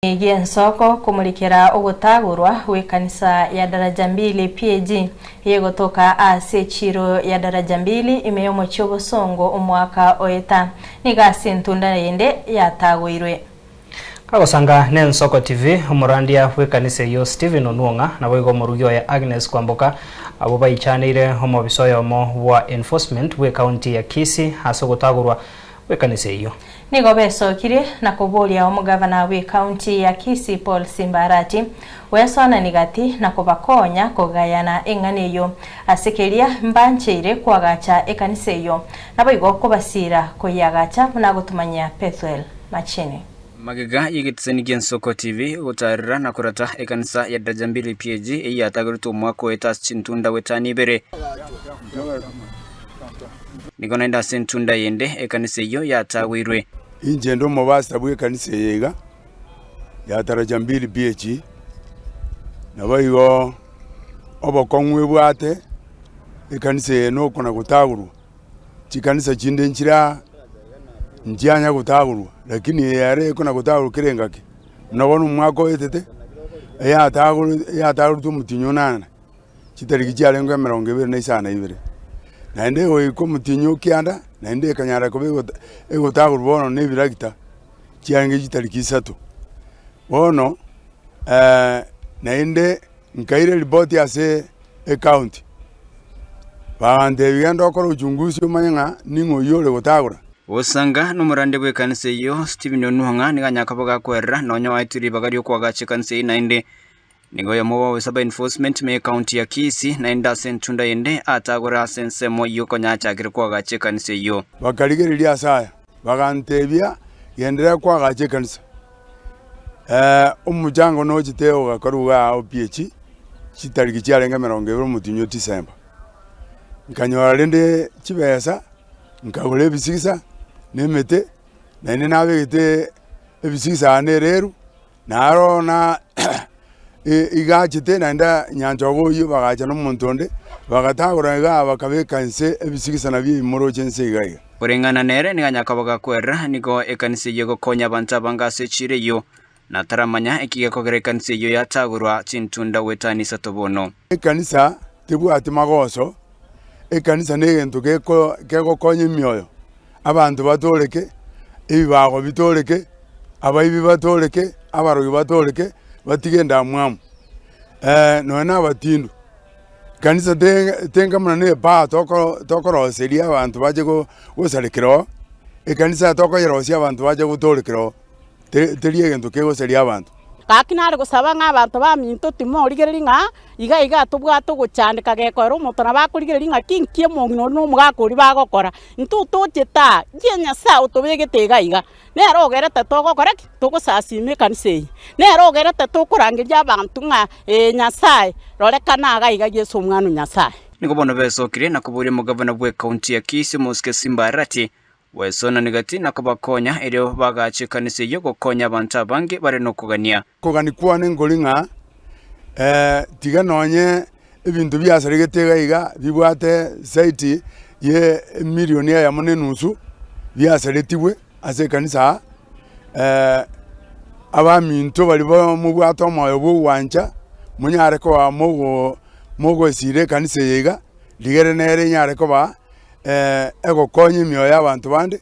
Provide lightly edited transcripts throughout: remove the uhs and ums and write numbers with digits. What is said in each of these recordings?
Nsoko kumulikira ugutagurwa we kanisa ya daraja mbili PAG yegotoka ase chiro ya daraja mbili imeyomo chobosongo umwaka oeta nigasi ntunda yende yatagwirwe Kagosanga Nsoko TV umurandia we kanisa yo Steven Onuonga na wego murugio ya Agnes Kwamboka abo bayichanire homo bisoyo mo wa enforcement we county ya Kisii haso gutagurwa we kanisa yo Nigo besokire na kubolia omugavana we county ya Kisii Paul Simbarati wesona nigati na kubakonya kugayana enganeyo asekeria mbancheire kwagacha ekaniseyo nabo igoko basira koyagacha na gutumanya Pethuel Machini Magega yigitseni Nsoko TV utarira na kurata ekanisa ya daraja mbili PAG yatagurtu mwako wetas chintunda wetani bere Nigona nda sentunda yende ekanisa yo yatagwirwe Injendo mubasta bwe kanisa yega ya daraja mbili PAG nabayigo obokongwe bwate ekanisa yeno kona gutaguru chikanisa chinde nchira njyanya gutaguru lakini yare kona gutaguru kirengaki nabona umwako etete yataguru tumutinyo nana chitariki cyarengo 22 naende oiko mutinyo kyanda naende kanyara kobe egotaguru bono nebiragita cyange chitariki 3 bono naende nkaire report ase account bande bigenda okora uchunguzi umanyanga ningo yole gotagura Osanga numurande bwe kanisa yo Steven Onuonga niganyakaboga kwerra nonyo waitiri bagario kwagache kanisa naende nigo yamowa wesaba enforcement me county ya Kisii naenda sentunda yende atagura sensemo yoko nyachakire kwagache kanisa yo bakaligereria asaya bagantebia yendera kwagache kanisa umujango no chiteo gakaruga opiechi chitariki cyarenga 20 mutinyo December nkanyora rende chibesa nkagule bisigisa nemete nene nabegete ebisigisa nereru naro na igachite nanda nyanjogo yo bagacha no muntonde bagatagura ga bakabekanse ebisigisa nabye imoro chense igaiga Urengana nere niganyakaboga kwerra nigo ekanisa yego konya banta bangase chire yo nataramanya ekigekogere kanisa yo yatagurwa chintunda wetani satobono ekanisa tebu atimagoso ekanisa negento keko konye myoyo abantu batoleke ibibago bitoleke abayibi batoleke abarogi batoleke batigenda mwamu nona abatindu kanisa tenga mwana ba tokoro seria abantu baje gosarekero ekanisa tokoyerosia abantu baje gutolekero teriegento kego seria abantu kakinare gusaba nk'abantu baminto timorigereri nka iga tubwato gucandika gekoro mutona bakurigereri nka kinkie mungino no mugakuri bagokora ntutuchita genya sa utubegete iga nero gerete togokora tugusasime kanise nero gerete tukurangiria abantu nka nyasaye rorekana iga Yesu mwana nyasaye Nigo bono besokire na kuburi mugavana bwe county ya Kisii Muske Simbarati wesona nigati nakubakonya eryo bagache kanisa yo gokonya abantu abange bare no kugania kuganikwane ngolinga tiga nonye ebintu byasaregetega iga bibwate site ye milioni ya monenusu byasaretiwe ase kanisa abaminto bali bo mubwato moyo bwanja munyare ko mogo sire kanisa yega ligere nere nyare ko ba ego konye myo y'abantu bande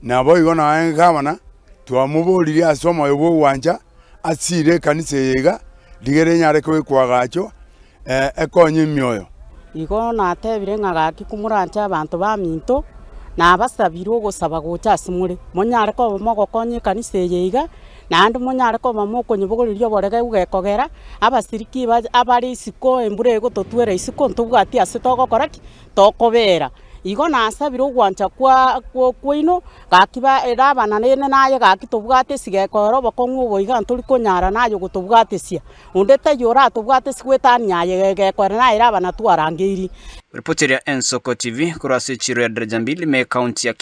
nabo igona ngabana twamubuliri asomo yobo wanja asire kanise yega ligere nyare ko kwagacho ekonye myoyo igona atebire ngagaki kumuranja abantu baminto nabasabirwo gusaba gocha simure munyare ko mogokonye kanise yega nandi munyare ko bamukonye buguririo borega ugekogera abasiriki abari isiko embure gutotwera isiko ntubwati ase togokoraki tokobera Igo nasabiro gwanja kwa ino gakiba erabana nene naye gakitubwate sigekoro bokongu boiga nturi konyara nayo gutubwate cia undete yora tubwate sigwetanya yegekora na erabana twarangiri Reporter ya Nsoko TV kurase chiro ya daraja mbili me county ya